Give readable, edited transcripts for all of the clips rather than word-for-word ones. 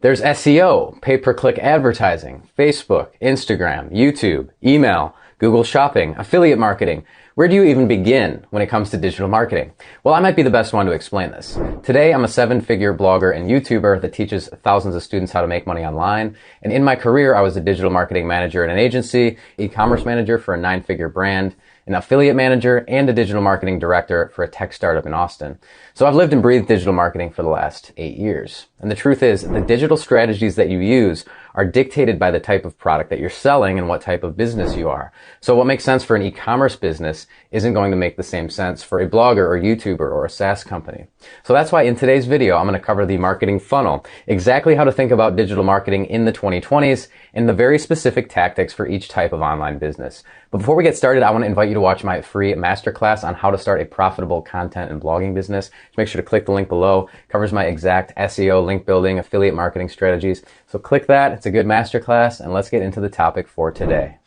There's SEO, pay-per-click advertising, Facebook, Instagram, YouTube, email, Google Shopping, affiliate marketing. Where do you even begin when it comes to digital marketing? Well, I might be the best one to explain this. Today, I'm a 7-figure blogger and YouTuber that teaches thousands of students how to make money online. And in my career, I was a digital marketing manager at an agency, e-commerce manager for a 9-figure brand, an affiliate manager, and a digital marketing director for a tech startup in Austin. So I've lived and breathed digital marketing for the last 8 years. And the truth is, the digital strategies that you use are dictated by the type of product that you're selling and what type of business you are. So what makes sense for an e-commerce business isn't going to make the same sense for a blogger or YouTuber or a SaaS company. So that's why in today's video, I'm going to cover the marketing funnel, exactly how to think about digital marketing in the 2020s, and the very specific tactics for each type of online business. But before we get started, I want to invite you to watch my free masterclass on how to start a profitable content and blogging business. Just make sure to click the link below. It covers my exact SEO, link building, affiliate marketing strategies. So click that. It's a good masterclass, and let's get into the topic for today.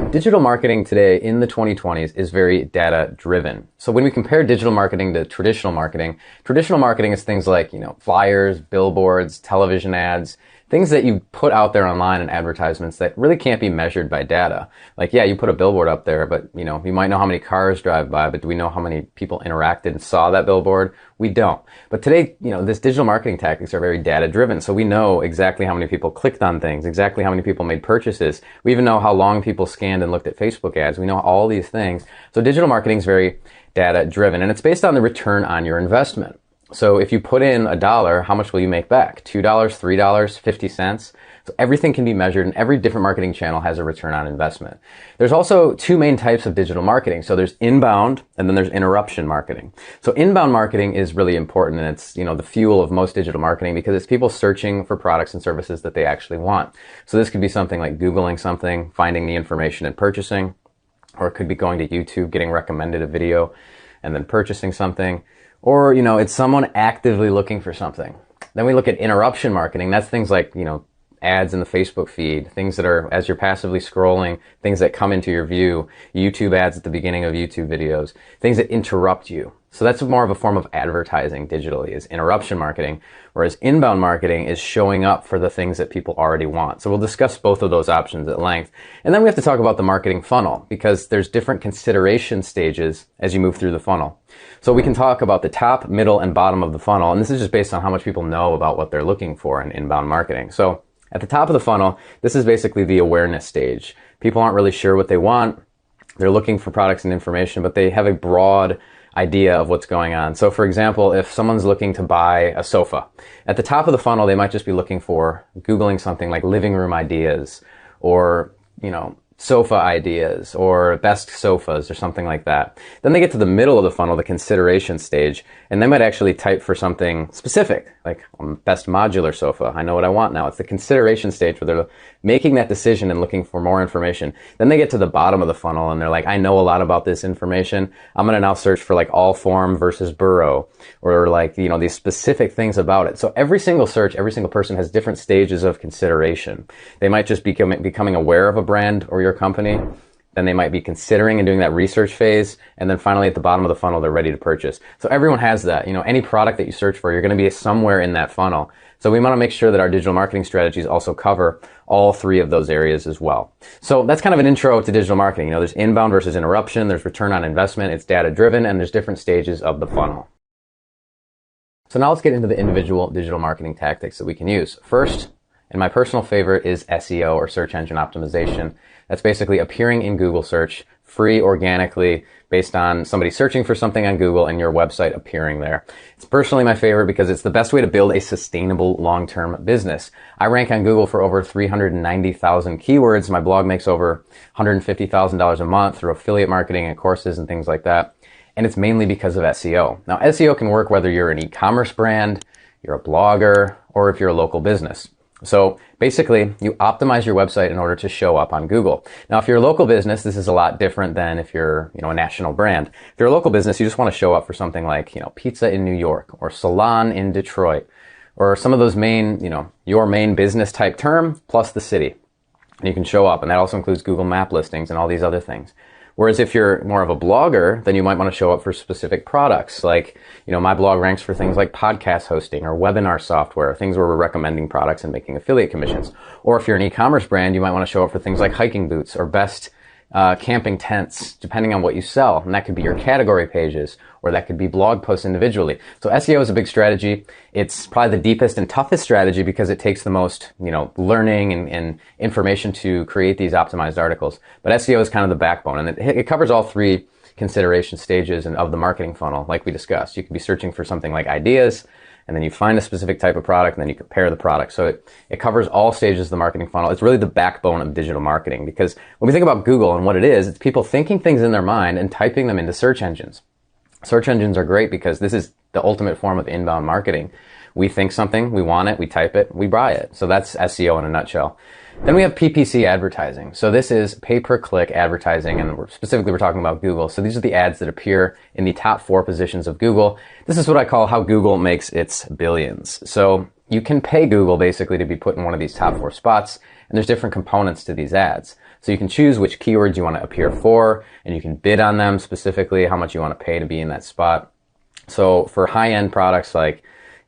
Digital marketing today in the 2020s is very data driven. So when we compare digital marketing to traditional marketing is things like, flyers, billboards, television ads, things that you put out there online in advertisements that really can't be measured by data. Like, yeah, you put a billboard up there, but you might know how many cars drive by, but do we know how many people interacted and saw that billboard? We don't. But today, this digital marketing tactics are very data driven. So we know exactly how many people clicked on things, exactly how many people made purchases. We even know how long people scanned and looked at Facebook ads. We know all these things. So digital marketing is very data driven, and it's based on the return on your investment. So if you put in $1, how much will you make back? $2, $3, 50 cents? So everything can be measured, and every different marketing channel has a return on investment. There's also two main types of digital marketing. So there's inbound, and then there's interruption marketing. So inbound marketing is really important, and it's, the fuel of most digital marketing, because it's people searching for products and services that they actually want. So this could be something like Googling something, finding the information and purchasing, or it could be going to YouTube, getting recommended a video, and then purchasing something. Or, it's someone actively looking for something. Then we look at interruption marketing. That's things like, ads in the Facebook feed, things that are, as you're passively scrolling, things that come into your view, YouTube ads at the beginning of YouTube videos, things that interrupt you. So that's more of a form of advertising digitally, is interruption marketing, whereas inbound marketing is showing up for the things that people already want. So we'll discuss both of those options at length. And then we have to talk about the marketing funnel, because there's different consideration stages as you move through the funnel. So we can talk about the top, middle, and bottom of the funnel, and this is just based on how much people know about what they're looking for in inbound marketing. So at the top of the funnel, this is basically the awareness stage. People aren't really sure what they want. They're looking for products and information, but they have a broad idea of what's going on. So for example, if someone's looking to buy a sofa, at the top of the funnel, they might just be looking for, Googling something like living room ideas, or, sofa ideas, or best sofas, or something like that. Then they get to the middle of the funnel, the consideration stage, and they might actually type for something specific, like best modular sofa. I know what I want now. It's the consideration stage where they're making that decision and looking for more information. Then they get to the bottom of the funnel and they're like, I know a lot about this information. I'm going to now search for like all form versus burrow, or like, these specific things about it. So every single search, every single person has different stages of consideration. They might just be becoming aware of a brand or your company. Then they might be considering and doing that research phase. And then finally at the bottom of the funnel, they're ready to purchase. So everyone has that. Any product that you search for, you're going to be somewhere in that funnel. So we want to make sure that our digital marketing strategies also cover all three of those areas as well. So that's kind of an intro to digital marketing. There's inbound versus interruption, there's return on investment, it's data driven, and there's different stages of the funnel. So now let's get into the individual digital marketing tactics that we can use. First, and my personal favorite, is SEO, or search engine optimization. That's basically appearing in Google search free organically based on somebody searching for something on Google and your website appearing there. It's personally my favorite because it's the best way to build a sustainable long-term business. I rank on Google for over 390,000 keywords. My blog makes over $150,000 a month through affiliate marketing and courses and things like that. And it's mainly because of SEO. Now, SEO can work whether you're an e-commerce brand, you're a blogger, or if you're a local business. So basically, you optimize your website in order to show up on Google. Now, if you're a local business, this is a lot different than if you're, a national brand. If you're a local business, you just want to show up for something like, pizza in New York, or salon in Detroit, or some of those main, your main business type term plus the city. And you can show up, and that also includes Google Map listings and all these other things. Whereas if you're more of a blogger, then you might want to show up for specific products. Like, my blog ranks for things like podcast hosting or webinar software, things where we're recommending products and making affiliate commissions. Or if you're an e-commerce brand, you might want to show up for things like hiking boots or best camping tents, depending on what you sell. And that could be your category pages, or that could be blog posts individually. So SEO is a big strategy. It's probably the deepest and toughest strategy because it takes the most, learning and information to create these optimized articles. But SEO is kind of the backbone, and it covers all three consideration stages of the marketing funnel, like we discussed. You could be searching for something like ideas, and then you find a specific type of product, and then you compare the product. So it covers all stages of the marketing funnel. It's really the backbone of digital marketing, because when we think about Google and what it is, it's people thinking things in their mind and typing them into search engines. Search engines are great because this is the ultimate form of inbound marketing. We think something, we want it, we type it, we buy it. So that's SEO in a nutshell. Then we have PPC advertising. So this is pay-per-click advertising, and we're talking about Google. So these are the ads that appear in the top 4 positions of Google. This is what I call how Google makes its billions. So you can pay Google basically to be put in one of these top 4 spots, and there's different components to these ads. So you can choose which keywords you want to appear for, and you can bid on them specifically, how much you want to pay to be in that spot. So for high-end products like,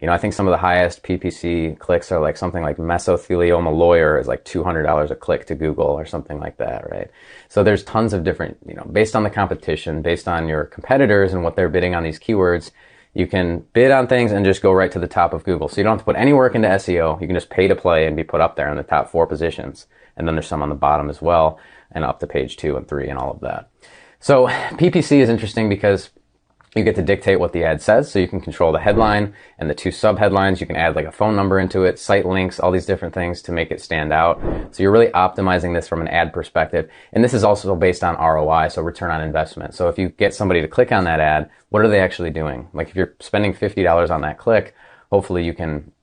I think some of the highest PPC clicks are like something like mesothelioma lawyer is like $200 a click to Google or something like that, right? So there's tons of different, based on the competition, based on your competitors and what they're bidding on these keywords, you can bid on things and just go right to the top of Google. So you don't have to put any work into SEO. You can just pay to play and be put up there in the top 4 positions. And then there's some on the bottom as well, and up to page 2 and 3 and all of that. So PPC is interesting because you get to dictate what the ad says, so you can control the headline and the 2 sub-headlines. You can add like a phone number into it, site links, all these different things to make it stand out. So you're really optimizing this from an ad perspective. And this is also based on ROI, so return on investment. So if you get somebody to click on that ad, what are they actually doing? Like if you're spending $50 on that click, hopefully you can,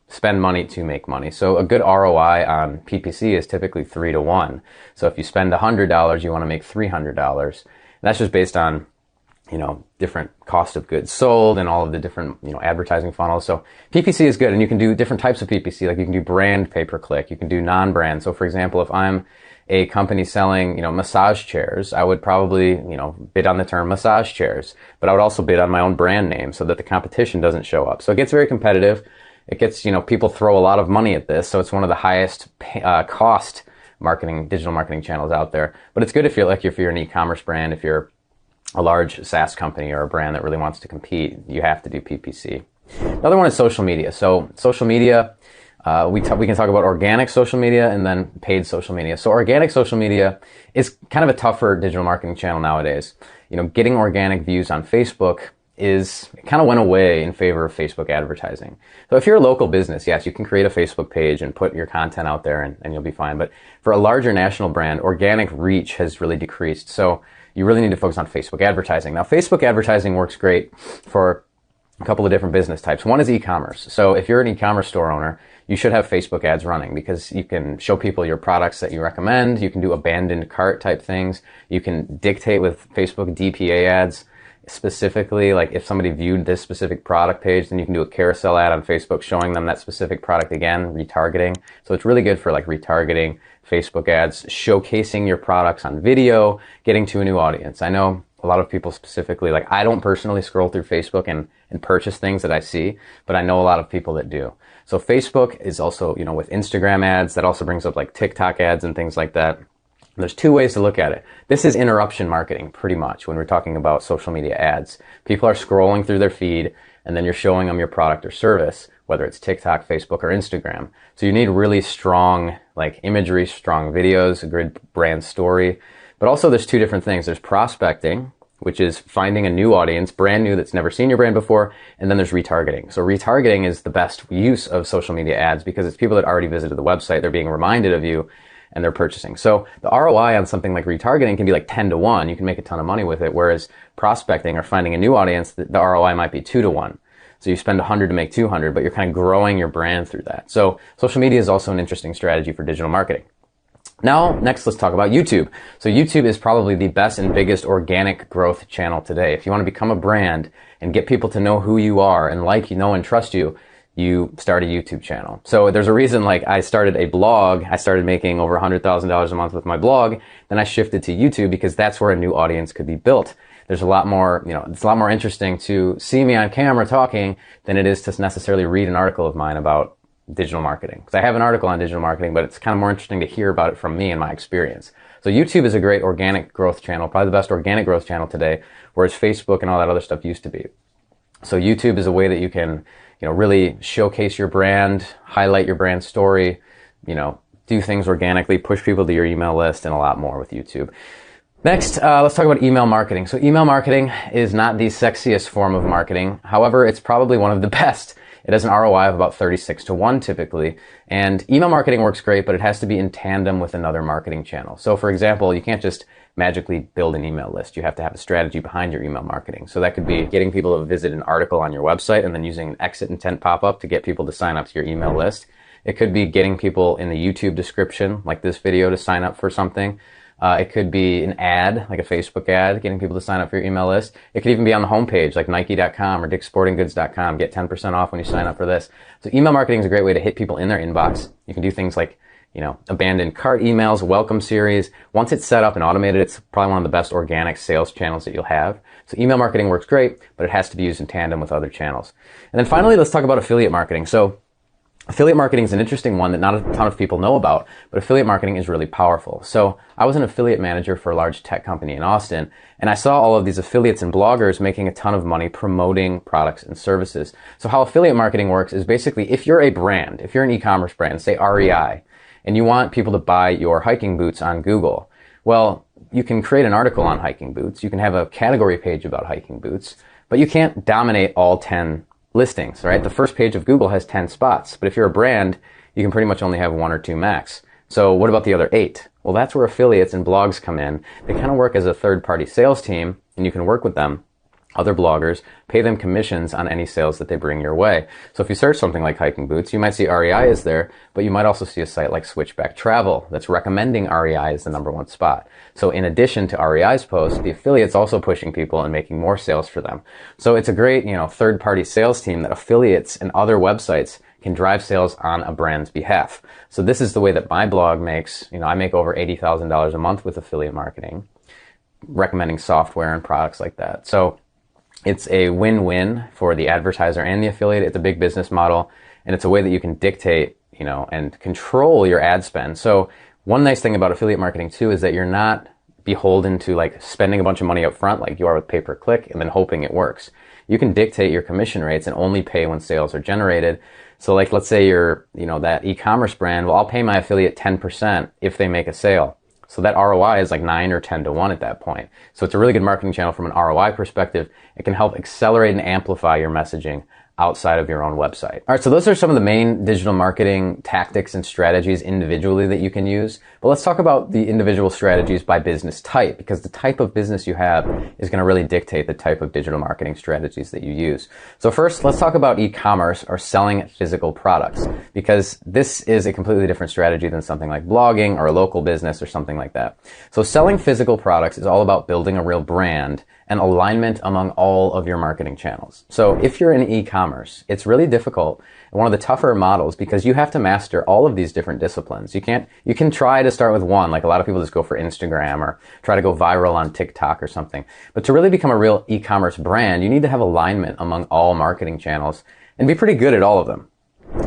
spend money to make money. So a good ROI on PPC is typically 3 to 1. So if you spend $100, you want to make $300. And that's just based on different cost of goods sold and all of the different, advertising funnels. So PPC is good, and you can do different types of PPC. Like you can do brand pay-per-click, you can do non-brand. So for example, if I'm a company selling, massage chairs, I would probably, bid on the term massage chairs, but I would also bid on my own brand name so that the competition doesn't show up. So it gets very competitive. It gets, people throw a lot of money at this. So it's one of the highest cost digital marketing channels out there. But it's good if you're an e-commerce brand, if you're a large SaaS company or a brand that really wants to compete, you have to do PPC. Another one is social media. So social media, we can talk about organic social media and then paid social media. So organic social media is kind of a tougher digital marketing channel nowadays. Getting organic views on Facebook kind of went away in favor of Facebook advertising. So if you're a local business, yes, you can create a Facebook page and put your content out there and you'll be fine. But for a larger national brand, organic reach has really decreased. So you really need to focus on Facebook advertising. Now, Facebook advertising works great for a couple of different business types. One is e-commerce. So if you're an e-commerce store owner, you should have Facebook ads running because you can show people your products that you recommend. You can do abandoned cart type things. You can dictate with Facebook DPA ads. Specifically, like if somebody viewed this specific product page, then you can do a carousel ad on Facebook showing them that specific product again, retargeting. So it's really good for like retargeting, Facebook ads, showcasing your products on video, getting to a new audience. I know a lot of people specifically, like I don't personally scroll through Facebook and purchase things that I see, but I know a lot of people that do. So Facebook is also, with Instagram ads, that also brings up like TikTok ads and things like that. There's 2 ways to look at it. This is interruption marketing, pretty much, when we're talking about social media ads. People are scrolling through their feed, and then you're showing them your product or service, whether it's TikTok, Facebook, or Instagram. So you need really strong, like, imagery, strong videos, a good brand story. But also there's 2 different things. There's prospecting, which is finding a new audience, brand new, that's never seen your brand before, and then there's retargeting. So retargeting is the best use of social media ads because it's people that already visited the website. They're being reminded of you, and they're purchasing. So the ROI on something like retargeting can be like 10 to 1. You can make a ton of money with it, whereas prospecting or finding a new audience, the ROI might be 2 to 1. So you spend 100 to make 200, but you're kind of growing your brand through that. So social media is also an interesting strategy for digital marketing. Now, next, let's talk about YouTube. So YouTube is probably the best and biggest organic growth channel today. If you want to become a brand and get people to know who you are and like you, know, and trust you, you start a YouTube channel. So there's a reason, like, I started a blog. I started making over $100,000 a month with my blog. Then I shifted to YouTube because that's where a new audience could be built. There's a lot more, it's a lot more interesting to see me on camera talking than it is to necessarily read an article of mine about digital marketing. Because I have an article on digital marketing, but it's kind of more interesting to hear about it from me and my experience. So YouTube is a great organic growth channel, probably the best organic growth channel today, whereas Facebook and all that other stuff used to be. So YouTube is a way that you can, really showcase your brand, highlight your brand story, do things organically, push people to your email list, and a lot more with YouTube. Next, let's talk about email marketing. So email marketing is not the sexiest form of marketing. However, it's probably one of the best. It has an ROI of about 36-1 typically. And email marketing works great, but it has to be in tandem with another marketing channel. So for example, you can't just magically build an email list. You have to have a strategy behind your email marketing. So that could be getting people to visit an article on your website and then using an exit intent pop-up to get people to sign up to your email list. It could be getting people in the YouTube description, like this video, to sign up for something. It could be an ad, like a Facebook ad, getting people to sign up for your email list. It could even be on the homepage, like Nike.com or Dick'sSportingGoods.com. Get 10% off when you sign up for this. So email marketing is a great way to hit people in their inbox. You can do things like, abandoned cart emails, welcome series. Once it's set up and automated, it's probably one of the best organic sales channels that you'll have. So email marketing works great, but it has to be used in tandem with other channels. And then finally, let's talk about affiliate marketing. So affiliate marketing is an interesting one that not a ton of people know about, but affiliate marketing is really powerful. So I was an affiliate manager for a large tech company in Austin, and I saw all of these affiliates and bloggers making a ton of money promoting products and services. So how affiliate marketing works is basically, if you're a brand, if you're an e-commerce brand, say REI, and you want people to buy your hiking boots on Google, well, you can create an article on hiking boots. You can have a category page about hiking boots, but you can't dominate all 10 listings, right? The first page of Google has 10 spots, but if you're a brand, you can pretty much only have 1 or 2 max. So what about the other 8? Well, that's where affiliates and blogs come in. They kind of work as a third-party sales team, and you can work with them, other bloggers, pay them commissions on any sales that they bring your way. So if you search something like hiking boots, you might see REI is there, but you might also see a site like Switchback Travel that's recommending REI as the #1 spot. So in addition to REI's post, the affiliate's also pushing people and making more sales for them. So it's a great, third-party sales team that affiliates and other websites can drive sales on a brand's behalf. So this is the way that my blog makes, I make over $80,000 a month with affiliate marketing, recommending software and products like that. So it's a win-win for the advertiser and the affiliate. It's a big business model, and it's a way that you can dictate, and control your ad spend. So one nice thing about affiliate marketing too is that you're not beholden to like spending a bunch of money up front like you are with pay-per-click and then hoping it works. You can dictate your commission rates and only pay when sales are generated. So like, let's say you're, that e-commerce brand, well, I'll pay my affiliate 10% if they make a sale. So that ROI is like 9 or 10-1 at that point. So it's a really good marketing channel from an ROI perspective. It can help accelerate and amplify your messaging outside of your own website. All right, so those are some of the main digital marketing tactics and strategies individually that you can use. But let's talk about the individual strategies by business type, because the type of business you have is going to really dictate the type of digital marketing strategies that you use. So first, let's talk about e-commerce or selling physical products, because this is a completely different strategy than something like blogging or a local business or something like that. So selling physical products is all about building a real brand and alignment among all of your marketing channels. So if you're in e-commerce, it's really difficult and one of the tougher models because you have to master all of these different disciplines. You can try to start with one, like a lot of people just go for Instagram or try to go viral on TikTok or something. But to really become a real e-commerce brand, you need to have alignment among all marketing channels and be pretty good at all of them.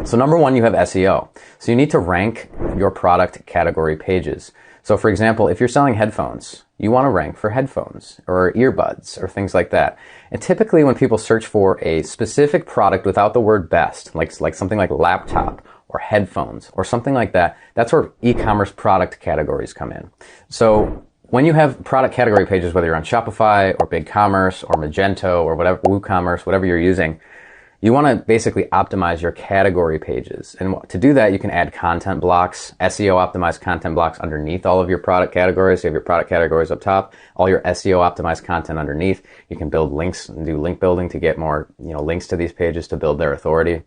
So number one, you have SEO. So you need to rank your product category pages. So for example, if you're selling headphones, you want to rank for headphones or earbuds or things like that. And typically when people search for a specific product without the word best, like something like laptop or headphones or something like that, that's where e-commerce product categories come in. So when you have product category pages, whether you're on Shopify or BigCommerce or Magento or whatever, WooCommerce, whatever you're using, you want to basically optimize your category pages. And to do that, you can add content blocks, SEO optimized content blocks underneath all of your product categories. So you have your product categories up top, all your SEO optimized content underneath. You can build links and do link building to get more, links to these pages to build their authority.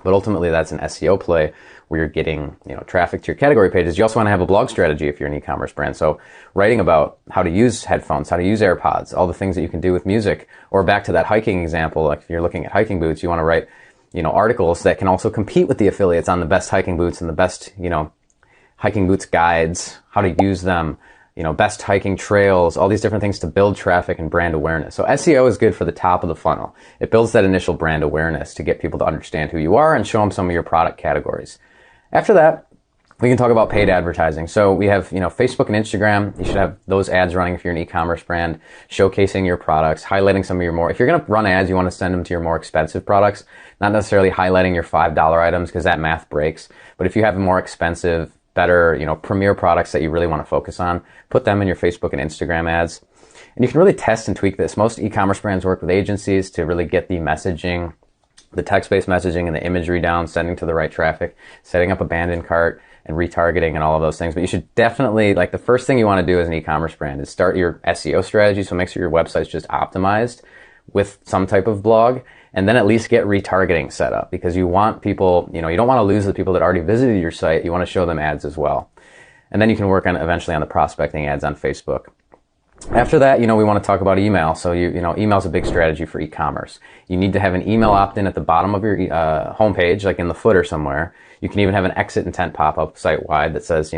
But ultimately, that's an SEO play where you're getting, traffic to your category pages. You also want to have a blog strategy if you're an e-commerce brand. So writing about how to use headphones, how to use AirPods, all the things that you can do with music, or back to that hiking example, like if you're looking at hiking boots, you want to write, articles that can also compete with the affiliates on the best hiking boots and the best, hiking boots guides, how to use them, best hiking trails, all these different things to build traffic and brand awareness. So SEO is good for the top of the funnel. It builds that initial brand awareness to get people to understand who you are and show them some of your product categories. After that, we can talk about paid advertising. So we have, Facebook and Instagram. You should have those ads running if you're an e-commerce brand, showcasing your products, highlighting some of your more, if you're going to run ads, you want to send them to your more expensive products, not necessarily highlighting your $5 items because that math breaks. But if you have more expensive, better, premier products that you really want to focus on, put them in your Facebook and Instagram ads. And you can really test and tweak this. Most e-commerce brands work with agencies to really get the messaging, the text-based messaging and the imagery down, sending to the right traffic, setting up abandoned cart, and retargeting and all of those things. But you should definitely, the first thing you want to do as an e-commerce brand is start your SEO strategy. So make sure your website's just optimized with some type of blog, and then at least get retargeting set up, because you want people, you don't want to lose the people that already visited your site. You want to show them ads as well. And then you can work on eventually on the prospecting ads on Facebook. After that, we want to talk about email. So email is a big strategy for e-commerce. You need to have an email opt-in at the bottom of your homepage, like in the footer somewhere. You can even have an exit intent pop-up site-wide that says,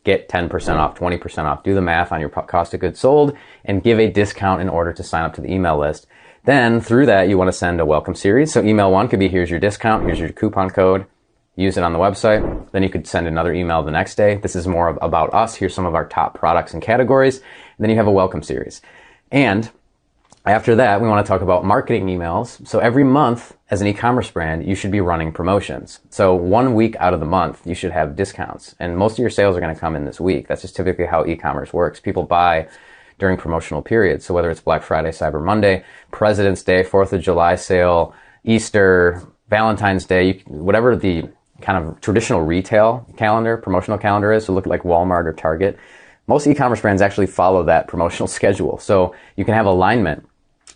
get 10% off, 20% off. Do the math on your cost of goods sold and give a discount in order to sign up to the email list. Then through that, you want to send a welcome series. So email one could be, here's your discount, here's your coupon code. Use it on the website. Then you could send another email the next day. This is more about us. Here's some of our top products and categories. And then you have a welcome series. And after that, we want to talk about marketing emails. So every month as an e-commerce brand, you should be running promotions. So 1 week out of the month, you should have discounts. And most of your sales are going to come in this week. That's just typically how e-commerce works. People buy during promotional periods. So whether it's Black Friday, Cyber Monday, President's Day, 4th of July sale, Easter, Valentine's Day, whatever the kind of traditional retail calendar, promotional calendar is, so look like Walmart or Target. Most e-commerce brands actually follow that promotional schedule. So you can have alignment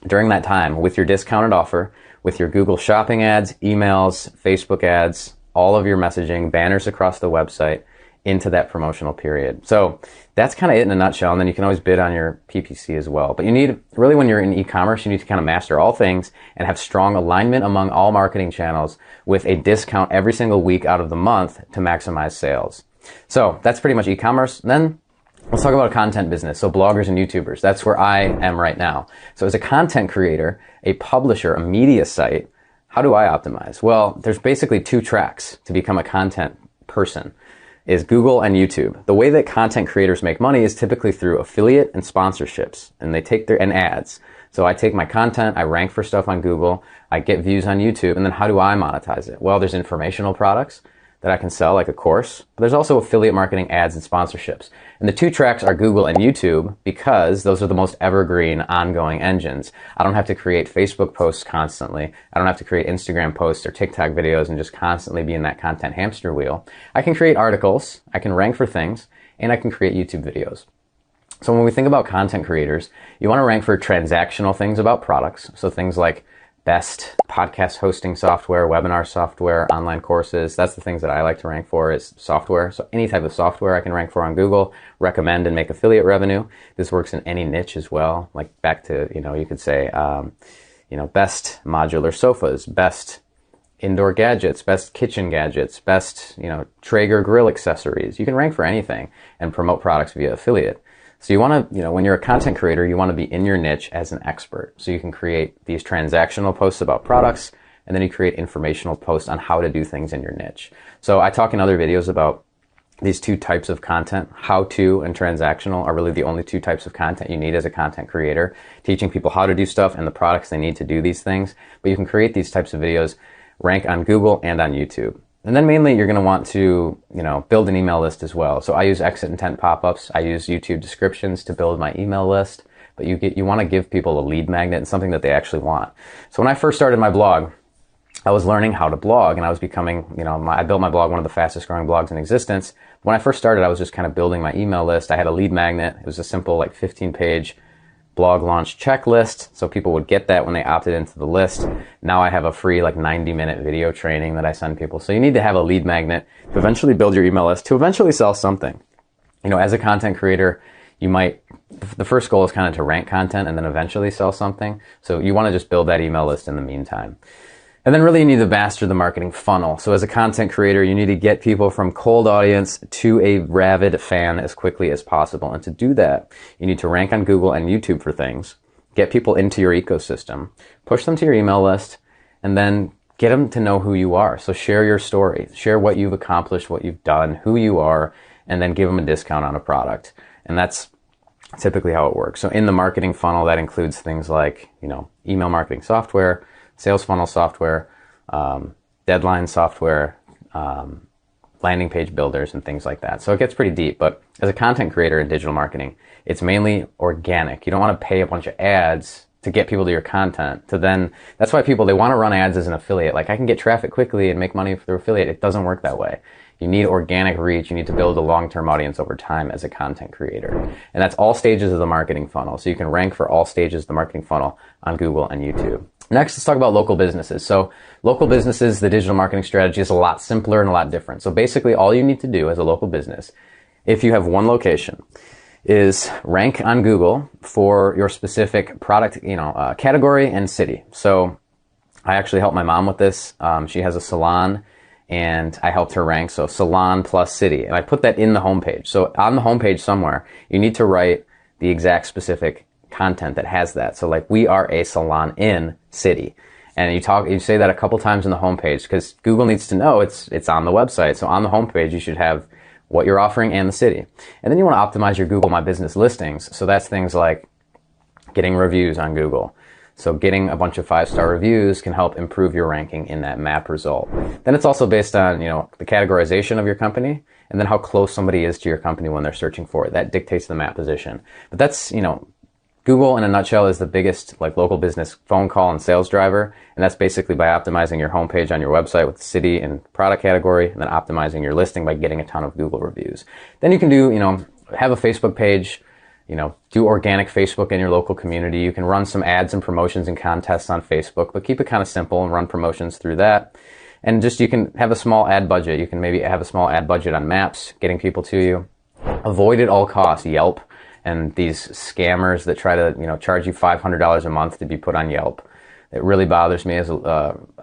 during that time with your discounted offer, with your Google Shopping ads, emails, Facebook ads, all of your messaging, banners across the website into that promotional period. So that's kind of it in a nutshell. And then you can always bid on your PPC as well. But you need, really when you're in e-commerce, you need to kind of master all things and have strong alignment among all marketing channels with a discount every single week out of the month to maximize sales. So that's pretty much e-commerce. Then let's talk about a content business. So bloggers and YouTubers, that's where I am right now. So as a content creator, a publisher, a media site, how do I optimize? Well, there's basically two tracks to become a content person. Is Google and YouTube. The way that content creators make money is typically through affiliate and sponsorships, and they take and ads. So I take my content, I rank for stuff on Google, I get views on YouTube, and then how do I monetize it? Well, there's informational products that I can sell, like a course, but there's also affiliate marketing, ads, and sponsorships. And the two tracks are Google and YouTube because those are the most evergreen, ongoing engines. I don't have to create Facebook posts constantly. I don't have to create Instagram posts or TikTok videos and just constantly be in that content hamster wheel. I can create articles, I can rank for things, and I can create YouTube videos. So when we think about content creators, you want to rank for transactional things about products. So things like best podcast hosting software, webinar software, online courses. That's the things that I like to rank for is software. So any type of software I can rank for on Google, recommend and make affiliate revenue. This works in any niche as well. Like back to, you could say, best modular sofas, best indoor gadgets, best kitchen gadgets, best, Traeger grill accessories. You can rank for anything and promote products via affiliate. So you want to, when you're a content creator, you want to be in your niche as an expert. So you can create these transactional posts about products, and then you create informational posts on how to do things in your niche. So I talk in other videos about these two types of content. How to and transactional are really the only two types of content you need as a content creator, teaching people how to do stuff and the products they need to do these things. But you can create these types of videos, rank on Google and on YouTube. And then mainly you're going to want to, build an email list as well. So I use exit intent pop-ups. I use YouTube descriptions to build my email list. But you want to give people a lead magnet and something that they actually want. So when I first started my blog, I was learning how to blog, and I was becoming, I built my blog, one of the fastest growing blogs in existence. When I first started, I was just kind of building my email list. I had a lead magnet. It was a simple 15-page blog launch checklist, so people would get that when they opted into the list. Now I have a free 90-minute video training that I send people. So you need to have a lead magnet to eventually build your email list, to eventually sell something. As a content creator, the first goal is kind of to rank content and then eventually sell something. So you want to just build that email list in the meantime. And then really you need to master the marketing funnel. So as a content creator, you need to get people from cold audience to a rabid fan as quickly as possible. And to do that, you need to rank on Google and YouTube for things, get people into your ecosystem, push them to your email list, and then get them to know who you are. So share your story, share what you've accomplished, what you've done, who you are, and then give them a discount on a product. And that's typically how it works. So in the marketing funnel, that includes things like, email marketing software, sales funnel software, deadline software, landing page builders, and things like that. So it gets pretty deep. But as a content creator in digital marketing, it's mainly organic. You don't want to pay a bunch of ads to get people to your content. That's why they want to run ads as an affiliate. Like, I can get traffic quickly and make money through affiliate. It doesn't work that way. You need organic reach. You need to build a long-term audience over time as a content creator. And that's all stages of the marketing funnel. So you can rank for all stages of the marketing funnel on Google and YouTube. Next, let's talk about local businesses. So local businesses, the digital marketing strategy is a lot simpler and a lot different. So basically all you need to do as a local business, if you have one location, is rank on Google for your specific product, category and city. So I actually helped my mom with this. She has a salon, and I helped her rank. So salon plus city. And I put that in the homepage. So on the homepage somewhere, you need to write the exact specific content that has that. So like, we are a salon in city. And you say that a couple times in the homepage, because Google needs to know it's on the website. So on the homepage, you should have what you're offering and the city. And then you want to optimize your Google My Business listings. So that's things like getting reviews on Google. So getting a bunch of 5-star reviews can help improve your ranking in that map result. Then it's also based on, the categorization of your company, and then how close somebody is to your company when they're searching for it. That dictates the map position. But that's, Google in a nutshell is the biggest local business phone call and sales driver. And that's basically by optimizing your homepage on your website with the city and product category, and then optimizing your listing by getting a ton of Google reviews. Then you can do, have a Facebook page, do organic Facebook in your local community. You can run some ads and promotions and contests on Facebook, but keep it kind of simple and run promotions through that. And you can have a small ad budget. You can maybe have a small ad budget on Maps, getting people to you. Avoid at all costs Yelp and these scammers that try to, charge you $500 a month to be put on Yelp. It really bothers me as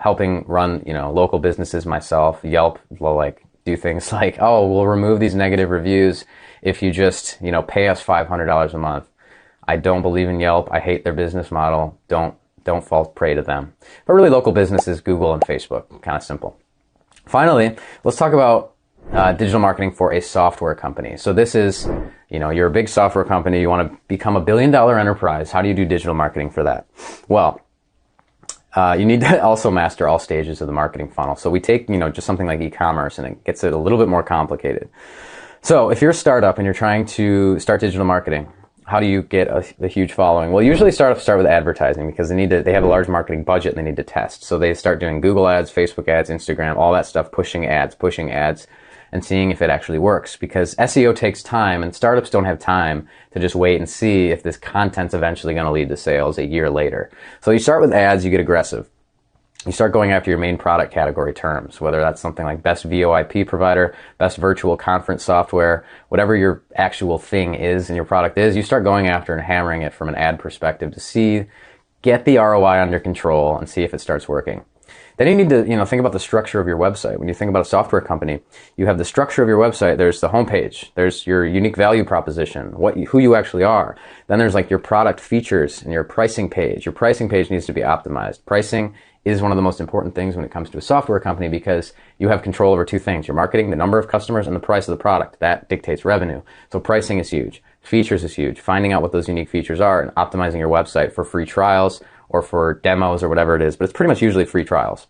helping run, local businesses myself. Yelp will do things like, oh, we'll remove these negative reviews if you just, pay us $500 a month. I don't believe in Yelp. I hate their business model. Don't fall prey to them. But really, local businesses, Google and Facebook, kind of simple. Finally, let's talk about digital marketing for a software company. So this is, you're a big software company. You want to become a billion-dollar enterprise. How do you do digital marketing for that? Well, you need to also master all stages of the marketing funnel. So we take, just something like e-commerce, and it gets it a little bit more complicated. So if you're a startup and you're trying to start digital marketing, how do you get a huge following? Well, usually startups start with advertising, because they have a large marketing budget and they need to test. So they start doing Google ads, Facebook ads, Instagram, all that stuff, pushing ads, and seeing if it actually works. Because SEO takes time, and startups don't have time to just wait and see if this content's eventually going to lead to sales a year later. So you start with ads, you get aggressive. You start going after your main product category terms, whether that's something like best VoIP provider, best virtual conference software, whatever your actual thing is and your product is, you start going after and hammering it from an ad perspective to get the ROI under control and see if it starts working. Then you need to, think about the structure of your website. When you think about a software company, you have the structure of your website. There's the homepage. There's your unique value proposition, who you actually are. Then there's your product features and your pricing page. Your pricing page needs to be optimized. Pricing is one of the most important things when it comes to a software company, because you have control over two things: your marketing, the number of customers, and the price of the product. That dictates revenue. So pricing is huge. Features is huge. Finding out what those unique features are and optimizing your website for free trials or for demos or whatever it is, but it's pretty much usually free trials.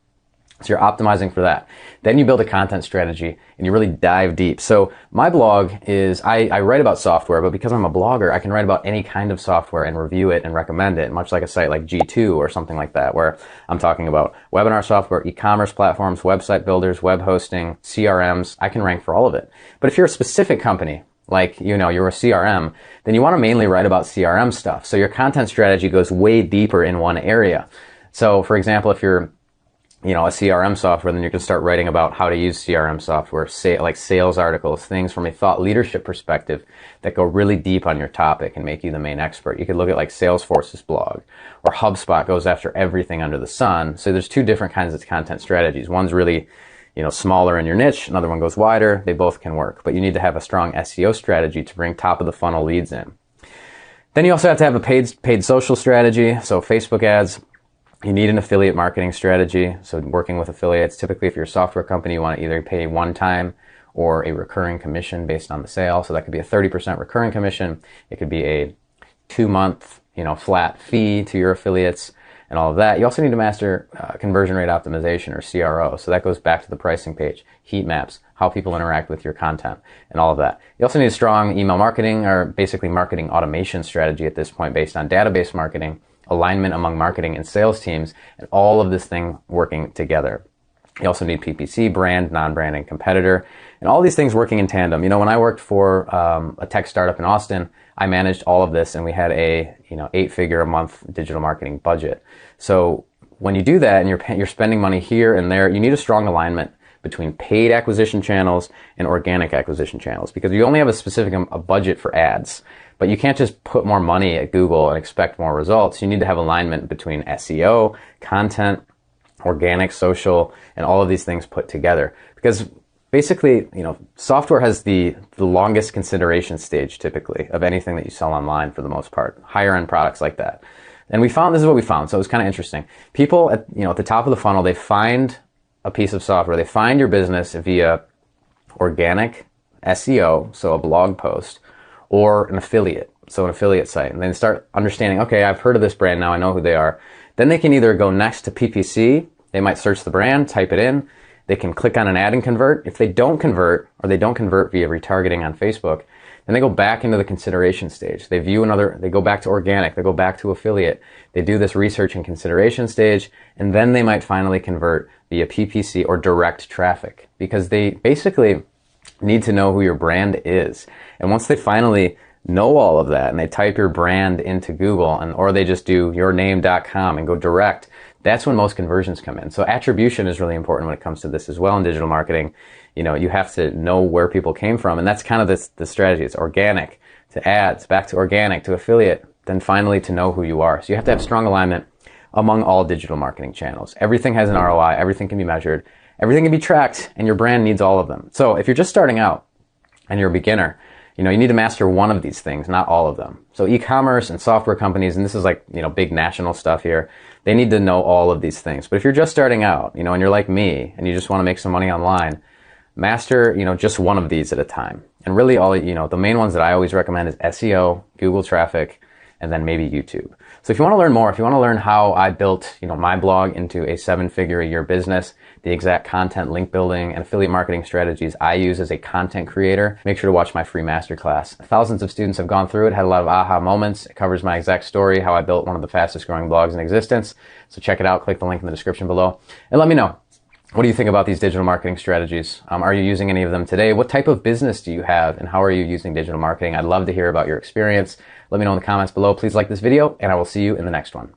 So you're optimizing for that. Then you build a content strategy and you really dive deep. So my blog is, I write about software, but because I'm a blogger, I can write about any kind of software and review it and recommend it, much like a site like G2 or something like that, where I'm talking about webinar software, e-commerce platforms, website builders, web hosting, CRMs. I can rank for all of it. But if you're a specific company, like, you're a CRM, then you want to mainly write about CRM stuff. So your content strategy goes way deeper in one area. So for example, if you're a CRM software, then you can start writing about how to use CRM software, say like sales articles, things from a thought leadership perspective that go really deep on your topic and make you the main expert. You could look at like Salesforce's blog, or HubSpot goes after everything under the sun. So there's two different kinds of content strategies. One's really, smaller in your niche. Another one goes wider. They both can work, but you need to have a strong SEO strategy to bring top of the funnel leads in. Then you also have to have a paid social strategy. So Facebook ads. You need an affiliate marketing strategy. So working with affiliates, typically if you're a software company, you want to either pay one time or a recurring commission based on the sale. So that could be a 30% recurring commission. It could be a 2-month, flat fee to your affiliates and all of that. You also need to master conversion rate optimization, or CRO. So that goes back to the pricing page, heat maps, how people interact with your content, and all of that. You also need a strong email marketing, or basically marketing automation strategy at this point, based on database marketing, alignment among marketing and sales teams, and all of this thing working together. You also need PPC, brand, non-brand, and competitor, and all these things working in tandem. When I worked for a tech startup in Austin, I managed all of this, and we had a 8-figure a month digital marketing budget. So when you do that and you're spending money here and there, you need a strong alignment between paid acquisition channels and organic acquisition channels, because you only have a specific a budget for ads. But you can't just put more money at Google and expect more results. You need to have alignment between SEO, content, organic, social, and all of these things put together. Because basically, software has the longest consideration stage typically of anything that you sell online for the most part. Higher end products like that. And this is what we found. So it was kind of interesting. People at the top of the funnel, they find a piece of software. They find your business via organic SEO, so a blog post, or an affiliate, so an affiliate site. And then start understanding, okay, I've heard of this brand now, I know who they are. Then they can either go next to PPC, they might search the brand, type it in, they can click on an ad and convert. If they don't convert, or they don't convert via retargeting on Facebook, then they go back into the consideration stage. They go back to organic, they go back to affiliate, they do this research and consideration stage, and then they might finally convert via PPC or direct traffic, because they basically need to know who your brand is. And once they finally know all of that and they type your brand into Google, or they just do yourname.com and go direct, that's when most conversions come in. So attribution is really important when it comes to this as well in digital marketing. You have to know where people came from, and that's kind of the strategy. It's organic to ads, back to organic to affiliate, then finally to know who you are. So you have to have strong alignment among all digital marketing channels. Everything has an ROI, everything can be measured, everything can be tracked, and your brand needs all of them. So if you're just starting out and you're a beginner, you need to master one of these things, not all of them. So e-commerce and software companies, and this is like, big national stuff here, they need to know all of these things. But if you're just starting out, and you're like me, and you just want to make some money online, master, just one of these at a time. And really the main ones that I always recommend is SEO, Google traffic, and then maybe YouTube. So if you want to learn more, if you want to learn how I built, my blog into a 7-figure a year business, the exact content, link building, and affiliate marketing strategies I use as a content creator, make sure to watch my free masterclass. Thousands of students have gone through it, had a lot of aha moments. It covers my exact story, how I built one of the fastest growing blogs in existence. So check it out, click the link in the description below, and let me know. What do you think about these digital marketing strategies? Are you using any of them today? What type of business do you have, and how are you using digital marketing? I'd love to hear about your experience. Let me know in the comments below. Please like this video, and I will see you in the next one.